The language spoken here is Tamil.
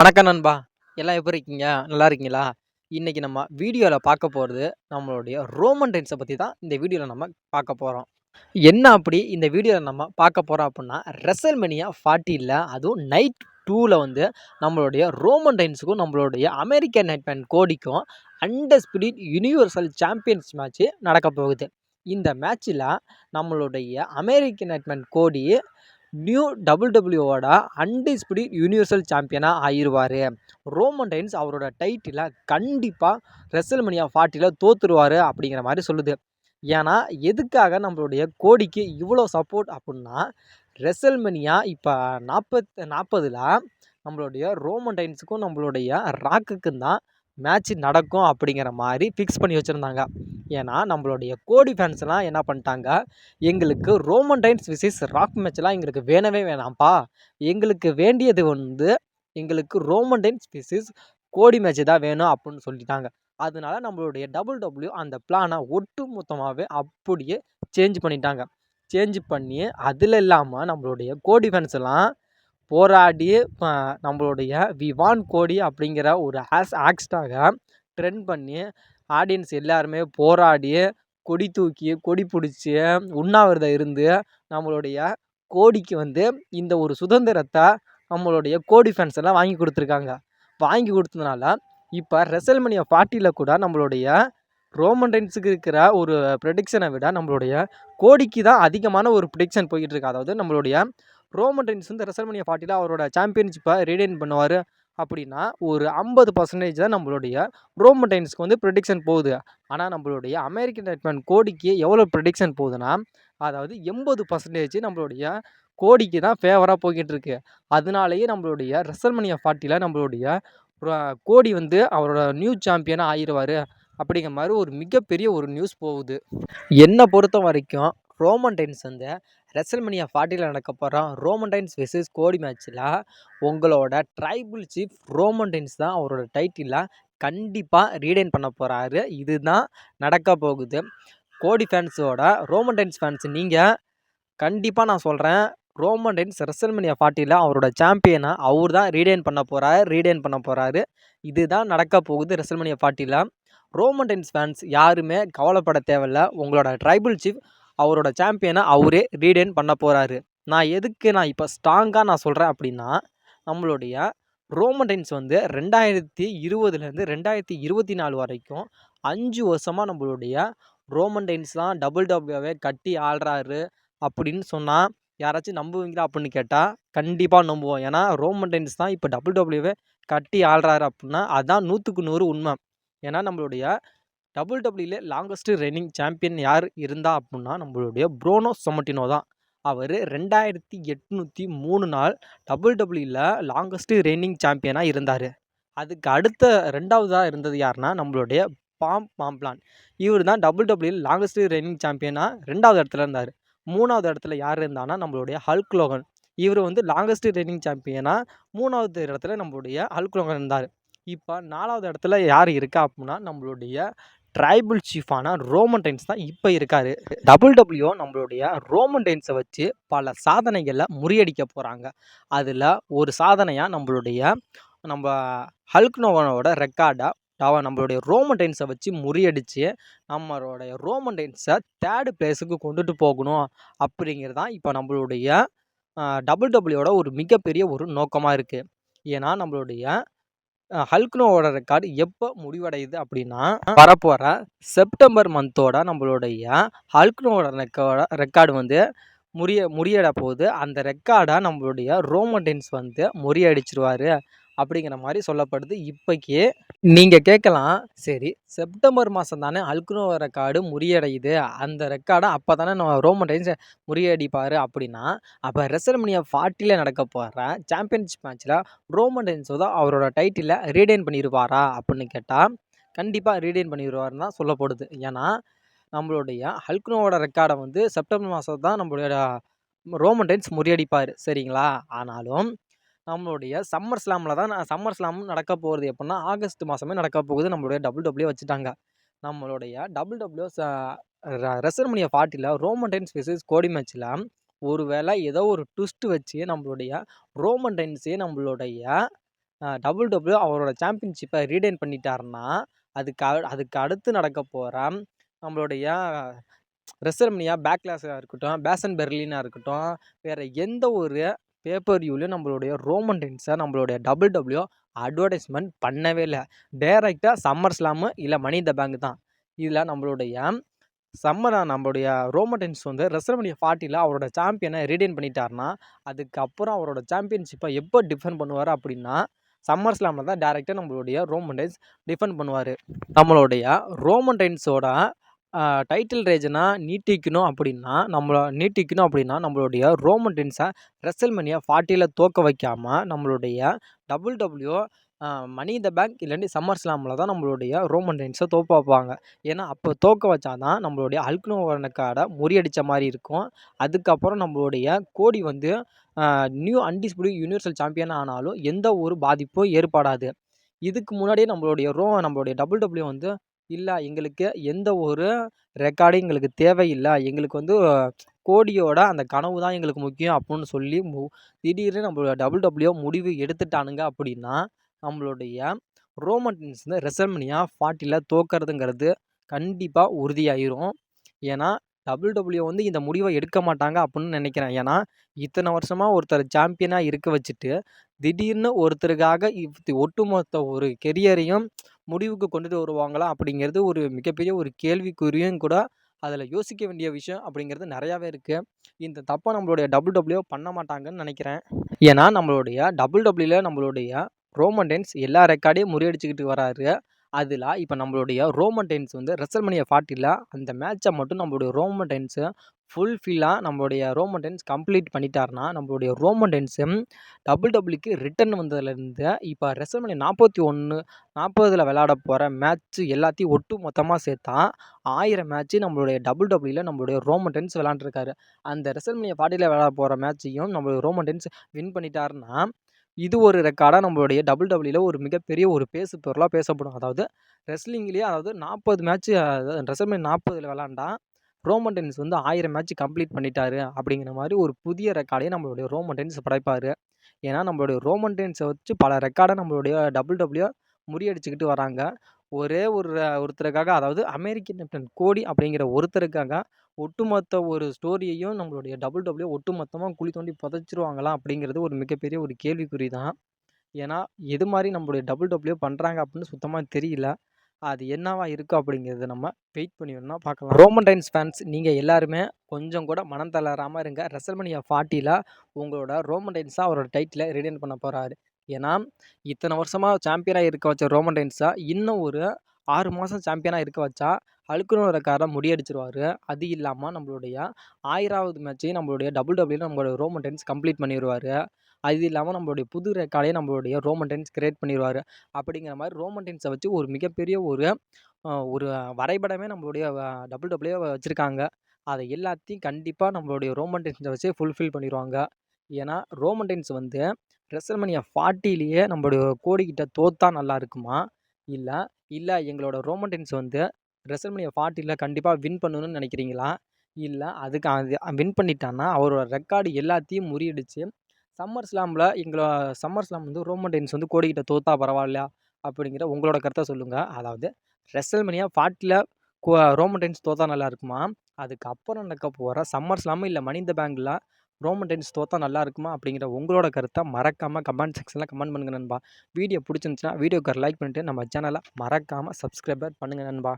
வணக்கம் நண்பா. எல்லாம் எப்படி இருக்கீங்க? நல்லா இருக்கீங்களா? இன்னைக்கு நம்ம வீடியோல பார்க்க போறது, நம்மளுடைய ரோமன் ரெயின்ஸ பத்தி தான் இந்த வீடியோல நம்ம பார்க்க போறோம். என்ன அப்படி இந்த வீடியோல நம்ம பார்க்க போறோம் அப்புட்ன்னா, ரெசல்மேனியா 40ல அதுவும் நைட் 2ல வந்து நம்மளுடைய ரோமன் ரெயின்ஸுக்கும், நம்மளுடைய அமெரிக்கன் நைட்மேன் கோடிக்கும் அன்டிஸ்பியூட்டட் யுனிவர்சல் சாம்பியன்ஸ் மேட்ச் நடக்க போகுது. இந்த மேட்ச்ல நம்மளுடைய அமெரிக்கன் நைட்மேன் கோடி நியூ டபிள்யூடபிள்யூவோட அன்டிஸ்பியூட்டட் யுனிவர்சல் சாம்பியனா ஆயிருவாரு. ரோமன் ரெயின்ஸ் அவரோட டைட்டில கண்டிப்பா ரெசல்மேனியா 40ல தோத்துருவாரு அப்படிங்கிற மாரி சொல்லுது. ஏன்னா, எதுக்காக நம்மளுடைய கோடிக்கு இவ்வளோ சப்போர்ட் அப்புட்ன்னா, ரெசல்மேனியா இப்ப 40ல நம்மளுடைய ரோமன் ரெயின்ஸுக்கும், நம்மளுடைய ராக்குக்கும் தான் மேட்ச் நடக்கும் அப்படிங்கிற மாரி ஃபிக்ஸ் பண்ணி வச்சிருந்தாங்க. ஏன்னா, நம்மளுடைய கோடி ஃபேன்ஸ்லாம் என்ன பண்ணிட்டாங்க, எங்களுக்கு ரோமன் ரெயின்ஸ் விசஸ் ராக் மேட்ச்லாம் எங்களுக்கு வேணவே வேணாம்ப்பா. எங்களுக்கு வேண்டியது வந்து எங்களுக்கு ரோமன் ரெயின்ஸ் விசஸ் கோடி மேட்ச் தான் வேணும் அப்புட்ன்னு சொல்லிட்டாங்க. அதனால நம்மளுடைய டபிள்யூ அந்த பிளான ஒட்டு மொத்தமாவே அப்படியே சேஞ்ச் பண்ணிட்டாங்க. சேஞ்ச் பண்ணி அதில இல்லாம நம்மளுடைய கோடி ஃபேன்ஸ் எல்லாம் போராடி நம்மளுடைய வி வாண்ட் கோடி அப்படிங்கிற ஒரு ஹேஷ்டாக ட்ரெண்ட் பண்ணி ஆடியன்ஸ் எல்லாருமே போராடி, கொடி தூக்கி, கொடி பிடிச்சி, உண்ணாவிரதம் இருந்து நம்மளுடைய கோடிக்கு வந்து இந்த ஒரு சுதந்திரத்த நம்மளுடைய கோடி ஃபேன்ஸ் எல்லாம் வாங்கி கொடுத்துருக்காங்க. வாங்கி கொடுத்ததுனால இப்போ ரெசல்மேனியா 40ல கூட நம்மளுடைய ரோமன் ரெயின்ஸுக்கு இருக்கிற ஒரு ப்ரெடிக்ஷனை விட நம்மளுடைய கோடிக்கு தான் அதிகமான ஒரு ப்ரெடிக்ஷன் போய்கிட்டு இருக்கு. அதாவது நம்மளுடைய ரோமன் ரெயின்ஸ் வந்து ரெசல்மேனியா 40ல அவரோட சாம்பியன்ஷிப்பை ரீடைன் பண்ணுவார் அப்படின்னா ஒரு 50% தான் நம்மளுடைய ரோமன் ரெயின்ஸ்க்கு வந்து ப்ரெடிக்ஷன் போகுது. ஆனால் நம்மளுடைய அமெரிக்கன் நைட்மேன் கோடிக்கு எவ்வளோ ப்ரெடிக்ஷன் போகுதுன்னா, அதாவது 80% நம்மளுடைய கோடிக்கு தான் ஃபேவராக போய்கிட்டு இருக்கு. அதனாலேயே நம்மளுடைய ரெசல்மேனியா 40ல நம்மளுடைய கோடி வந்து அவரோட நியூ சாம்பியனா ஆயிருவாரு அப்படிங்கிற மாதிரி ஒரு மிகப்பெரிய ஒரு நியூஸ் போகுது. என்னை பொறுத்த வரைக்கும் ரோமன் ரெயின்ஸ் வந்து ரெசல்மேனியா 40ல நடக்க போகிற ரோமன் ரெயின்ஸ் வெர்சஸ் கோடி மேட்ச்சில் உங்களோட ட்ரைபிள் சீஃப் ரோமன் ரெயின்ஸ் தான் அவரோட டைட்டிலை கண்டிப்பாக ரீடைன் பண்ண போகிறாரு. இதுதான் நடக்க போகுது. கோடி ஃபேன்ஸோட ரோமன் ரெயின்ஸ் ஃபேன்ஸ் நீங்கள் கண்டிப்பாக நான் சொல்கிறேன், ரோமன் ரெயின்ஸ் ரெசல்மேனியா 40ல அவரோட சாம்பியனை அவர் தான் ரீடைன் பண்ண போகிறாரு. இதுதான் நடக்க போகுது ரெசல்மேனியா 40ல. ரோமன் ரெயின்ஸ் ஃபேன்ஸ் யாருமே கவலைப்பட தேவையில்ல. உங்களோட ட்ரைபிள் சீஃப் அவரோட சாம்பியனை அவரே ரீடைன் பண்ண போகிறாரு. நான் இப்போ ஸ்ட்ராங்காக சொல்கிறேன் அப்படின்னா, நம்மளுடைய ரோமன் ரெயின்ஸ் வந்து 2020லேருந்து 2024 வரைக்கும் 5 வருஷமாக நம்மளுடைய ரோமன் ரெயின்ஸ் தான் டபிள்யூடபிள்யூவே கட்டி ஆள்றாரு அப்படின்னு சொன்னால் யாராச்சும் நம்புவீங்களா அப்படின்னு கேட்டால் கண்டிப்பாக நம்புவோம். ஏன்னா ரோமன் ரெயின்ஸ் தான் இப்போ டபிள்யூடபிள்யூவே கட்டி ஆள்றாரு அப்படின்னா அதான் 100க்கு 100 உண்மை. ஏன்னா நம்மளுடைய டபிள்யூடபிள்யூல லாங்கஸ்ட் ரெய்னிங் சாம்பியன் யார் இருந்தா அப்படின்னா நம்மளுடைய ப்ரோனோ சமட்டினோ தான். அவர் 2803 நாள் டபிள்யூடபிள்யூல லாங்கஸ்ட் ரெய்னிங் சாம்பியனாக இருந்தார். அதுக்கு அடுத்த 2வதாக இருந்தது யாருன்னா நம்மளுடைய பாம்ப்ளான். இவர் தான் டபிள்யூடபிள்யூல லாங்கஸ்ட் ரெய்னிங் சாம்பியனாக 2வது இடத்துல இருந்தார். 3வது இடத்துல யார் இருந்தான்னா நம்மளுடைய ஹல்க் லோகன். இவர் வந்து லாங்கஸ்ட் ரெய்னிங் சாம்பியனாக 3வது இடத்துல நம்மளுடைய ஹல்க் லோகன் இருந்தார். இப்போ 4வது இடத்துல யார் இருக்கா அப்படின்னா நம்மளுடைய ட்ரைபிள் சீஃபான ரோமன் ரெயின்ஸ் தான் இப்போ இருக்கார். டபிள்யூடபிள்யூ நம்மளுடைய ரோமன் ரெயின்ஸை வச்சு பல சாதனைகளை முறியடிக்க போகிறாங்க. அதில் ஒரு சாதனையாக நம்ம ஹல்க் ஹோகனோட ரெக்கார்டை நம்மளுடைய ரோமன் ரெயின்ஸை வச்சு முறியடித்து நம்மளுடைய ரோமன் ரெயின்ஸை 3rd பிளேஸுக்கு கொண்டுட்டு போகணும் அப்படிங்கிறது தான் இப்போ நம்மளுடைய டபிள்யூடபிள்யூவோட ஒரு மிகப்பெரிய ஒரு நோக்கமாக இருக்குது. ஏன்னா நம்மளுடைய ஹல்க்னோவோட ரெக்கார்டு எப்போ முடிவடையுது அப்படின்னா வரப்போகிற செப்டம்பர் மந்தோட நம்மளுடைய ஹல்க்னோவோட ரெக்கார்டு வந்து முறியட போகுது. அந்த ரெக்கார்டை நம்மளுடைய ரோமன் ரெயின்ஸ் வந்து முறியடிச்சிருவாரு அப்படிங்கிற மாதிரி சொல்லப்படுது. இப்போக்கே நீங்கள் கேட்கலாம், சரி செப்டம்பர் மாதம் தானே ஹல்க்னோ ரெக்கார்டு முறியடையுது, அந்த ரெக்கார்டை அப்போ தானே ரோமன் ரெயின்ஸ் முறியடிப்பார் அப்படின்னா, அப்போ ரெசல்மேனியா 40ல நடக்க போகிற சாம்பியன்ஷிப் மேட்ச்சில் ரோமன் ரெயின்ஸ் தான் அவரோட டைட்டிலை ரீடைன் பண்ணிடுவாரா அப்படின்னு கேட்டால் கண்டிப்பாக ரீடைன் பண்ணிடுவாருன்னு தான் சொல்லப்படுது. ஏன்னா நம்மளுடைய ஹல்க்னோவோட ரெக்கார்டை வந்து செப்டம்பர் மாதம் தான் நம்மளுடைய ரோமன் ரெயின்ஸ் முறியடிப்பார், சரிங்களா? ஆனாலும் நம்மளுடைய சம்மர் ஸ்லாம் நடக்க போகிறது எப்படின்னா ஆகஸ்ட் மாதமே நடக்க போகுது. நம்மளுடைய டபிள்யூடபிள்யூ வச்சுட்டாங்க. நம்மளுடைய டபிள்யூடபிள்யூ ரெசல்மேனியா 40ல ரோமன் ரெயின்ஸ் வெர்சஸ் கோடி மேட்ச்சில் ஒரு வேளை ஏதோ ஒரு ட்விஸ்ட் வச்சு நம்மளுடைய ரோமன் ரெயின்ஸே நம்மளுடைய டபிள்யூ அவரோட சாம்பியன்ஷிப்பை ரீடைன் பண்ணிட்டாருன்னா, அதுக்கு அடுத்து நடக்க போற நம்மளுடைய ரெஸ்ல்மனியா பேக்லாஸா இருக்கட்டும், பேசன் பெர்லினா இருக்கட்டும், வேற எந்த ஒரு பேப்பர் வியூலையும் நம்மளுடைய ரோமன் ரெயின்ஸை நம்மளுடைய டபிள்யூ அட்வர்டைஸ்மெண்ட் பண்ணவே இல்லை. டைரெக்டாக சம்மர் ஸ்லாமு இல்லை மனி த பேங்க் தான். இதில் நம்மளுடைய ரோமன் ரெயின்ஸ் வந்து ரெஸ்ல்மனியா 40ல் அவரோட சாம்பியனை ரீடைன் பண்ணிட்டாருன்னா, அதுக்கப்புறம் அவரோட சாம்பியன்ஷிப்பை எப்போ டிஃபெண்ட் பண்ணுவார் அப்படின்னா, சம்மர் ஸ்லாமில் தான் டைரெக்டாக நம்மளுடைய ரோமன் ரெயின்ஸ் டிஃபெண்ட் பண்ணுவார். நம்மளுடைய ரோமன் ரெயின்ஸோட டைட்டில் ரேஜனை நீட்டிக்கணும் அப்படின்னா நம்மளுடைய ரோமன் ரெயின்ஸை ரெஸ்ல்மனியா 40ல் தோற்க வைக்காமல் நம்மளுடைய டபிள்யூ மனி த பேங்க் இல்லாட்டி சம்மர் ஸ்லாமில் தான் நம்மளுடைய ரோமன் ரெயின்ஸை தோற்க வைப்பாங்க. ஏன்னா அப்போ தோற்க வச்சா தான் நம்மளுடைய ஹல்க் ஹோகன் கார்டை முறியடித்த மாதிரி இருக்கும். அதுக்கப்புறம் நம்மளுடைய கோடி வந்து நியூ அன்டிஸ்பியூட்டட் யூனிவர்சல் சாம்பியன் ஆனாலும் எந்த ஒரு பாதிப்பும் ஏற்படாது. இதுக்கு முன்னாடியே நம்மளுடைய டபிள்யூ வந்து இல்லை, எங்களுக்கு எந்த ஒரு ரெக்கார்டும் எங்களுக்கு தேவையில்லை, எங்களுக்கு வந்து கோடியோட அந்த கனவு தான் எங்களுக்கு முக்கியம் அப்படின்னு சொல்லி திடீர்னு நம்மளோட டபிள்யூ முடிவு எடுத்துட்டானுங்க அப்படின்னா, நம்மளுடைய ரோமன் ரெயின்ஸ் வந்து ரெஸ்ல்மனியா 40ல் தோற்கிறதுங்கிறது கண்டிப்பாக உறுதியாயிரும். ஏன்னா டபிள்யூ வந்து இந்த முடிவை எடுக்க மாட்டாங்க அப்படின்னு நினைக்கிறேன். ஏன்னா இத்தனை வருஷமாக ஒருத்தர் சாம்பியனாக இருக்க வச்சுட்டு திடீர்னு ஒருத்தருக்காக ஒட்டுமொத்த ஒரு கெரியரையும் முடிவுக்கு கொண்டுட்டு வருவாங்களா அப்படிங்கிறது ஒரு மிகப்பெரிய ஒரு கேள்விக்குறியும் கூட. அதில் யோசிக்க வேண்டிய விஷயம் அப்படிங்கிறது நிறையாவே இருக்குது. இந்த தப்பை நம்மளுடைய டபிள்யூ பண்ண மாட்டாங்கன்னு நினைக்கிறேன். ஏன்னா நம்மளுடைய டபிள்யூவில் நம்மளுடைய ரோமன் ரெயின்ஸ் எல்லா ரெக்கார்டையும் முறியடிச்சுக்கிட்டு வராரு. அதில் இப்போ நம்மளுடைய ரோமன் ரெயின்ஸ் வந்து ரெஸ்ல்மனியா 40ல் அந்த மேட்சை மட்டும் நம்மளுடைய ரோமன் ரெயின்ஸு ஃபுல்ஃபில்லாக நம்மளுடைய ரோமன் ரெயின்ஸ் கம்ப்ளீட் பண்ணிட்டாருன்னா, நம்மளுடைய ரோமன் ரெயின்ஸு டபிள்யூக்கு ரிட்டர்ன் வந்ததுலேருந்து இப்போ ரெஸ்ல்மனியா 40ல் விளையாட போகிற மேட்ச்சு எல்லாத்தையும் ஒட்டு மொத்தமாக சேர்த்தா 1000 மேட்ச்சு நம்மளுடைய டபிள்யூவில் நம்மளுடைய ரோமன் ரெயின்ஸ் விளையாண்டுருக்காரு. அந்த ரெஸ்ல்மனியா 40ல் விளையாட போகிற மேட்சையும் நம்மளுடைய ரோமன் ரெயின்ஸ் வின் பண்ணிட்டாருன்னா, இது ஒரு ரெக்கார்டாக நம்மளுடைய டபிள்யூவில் ஒரு மிகப்பெரிய ஒரு பேசு பொருளாக பேசப்படும். அதாவது ரெஸ்லிங்லேயே 40 மேட்ச்சு ரெஸ்ல்மனியா 40ல் விளாண்டா ரோமன் ரெயின்ஸ் வந்து 1000 மேட்ச் கம்ப்ளீட் பண்ணிட்டாரு அப்படிங்கிற மாதிரி ஒரு புதிய ரெக்கார்டையும் நம்மளுடைய ரோமன் ரெயின்ஸ் படைப்பார். ஏன்னா நம்மளுடைய ரோமன் ரெயின்ஸை வச்சு பல ரெக்கார்டை நம்மளுடைய டபிள்யூ முறியடிச்சுக்கிட்டு வராங்க. ஒருத்தருக்காக, அதாவது அமெரிக்கன் கேப்டன் கோடி அப்படிங்கிற ஒருத்தருக்காக ஒட்டுமொத்த ஒரு ஸ்டோரியையும் நம்மளுடைய டபிள்யூ ஒட்டுமொத்தமாக குழி தோண்டி புதைச்சிருவாங்களா அப்படிங்கிறது ஒரு மிகப்பெரிய ஒரு கேள்விக்குறி தான். ஏன்னா எது மாதிரி நம்மளுடைய டபிள்யூ பண்ணுறாங்க அப்படின்னு சுத்தமாக தெரியல. அது என்னவா இருக்குது அப்படிங்கிறத நம்ம வெயிட் பண்ணி வேணும்னா பார்க்கலாம். ரோமன் ரெயின்ஸ் ஃபேன்ஸ் நீங்கள் எல்லாருமே கொஞ்சம் கூட மனம் தளராமல் இருங்க. ரெஸ்ல்மனியா 40ல் உங்களோட ரோமன் ரெயின்ஸாக அவரோட டைட்டிலை ரிடைன் பண்ண போகிறாரு. ஏன்னா இத்தனை வருஷமாக சாம்பியனாக இருக்க வச்ச ரோமன் ரெயின்ஸை இன்னும் ஒரு 6 மாதம் சாம்பியனாக இருக்க வச்சா ஹல்க் ஹோகன் ரெக்கார்டை முறியடிச்சிருவார். அது இல்லாமல் நம்மளுடைய 1000வது மேட்சையும் நம்மளுடைய டபிள்யூவில் நம்மளுடைய ரோமன் ரெயின்ஸ் கம்ப்ளீட் பண்ணிடுவார். அது இல்லாமல் நம்மளுடைய புது ரெக்கார்டையும் நம்மளுடைய ரோமன் ரெயின்ஸ் கிரியேட் பண்ணிடுவார். அப்படிங்கிற மாதிரி ரோமன் ரெயின்ஸை வச்சு ஒரு மிகப்பெரிய ஒரு வரைபடமே நம்மளுடைய டபிள்யூ வச்சுருக்காங்க. அதை எல்லாத்தையும் கண்டிப்பாக நம்மளுடைய ரோமன் ரெயின்ஸை வச்சு ஃபுல்ஃபில் பண்ணிடுவாங்க. ஏன்னா ரோமன் ரெயின்ஸ் வந்து ரெஸ்ல்மனியா 40லேயே நம்மளுடைய கோடிக்கிட்ட தோத்தா நல்லா இருக்குமா, இல்லை எங்களோட ரோமன் ரெயின்ஸ் வந்து ரெஸ்ல்மனியா 40ல் கண்டிப்பாக வின் பண்ணணும்னு நினைக்கிறீங்களா, இல்லை அதுக்கு அது வின் பண்ணிட்டான்னா அவரோட ரெக்கார்டு எல்லாத்தையும் முறியடிச்சு சம்மர் ஸ்லாம் வந்து ரோமன் ரெயின்ஸ் வந்து கோடிக்கிட்ட தோத்தா பரவாயில்லையா அப்படிங்கிற உங்களோட கருத்தை சொல்லுங்கள். அதாவது ரெஸ்ல்மனியா 40ல் ரோமன் ரெயின்ஸ் தோத்தா நல்லா இருக்குமா, அதுக்கப்புறம் நடக்க போகிற சம்மர் ஸ்லாம் இல்லை மனி த பேங்கில் ரோமன் ரெயின்ஸ் தோத்தா நல்லா இருக்குமா அப்படிங்கிற உங்களோட கருத்தை மறக்காமல் கமெண்ட் செக்ஷனில் கமெண்ட் பண்ணுங்கள் நண்பா. வீடியோ பிடிச்சிருந்துச்சுன்னா வீடியோக்கு லைக் பண்ணிட்டு நம்ம சேனலை மறக்காமல் சப்ஸ்கிரைபர் பண்ணுங்கள் நண்பா.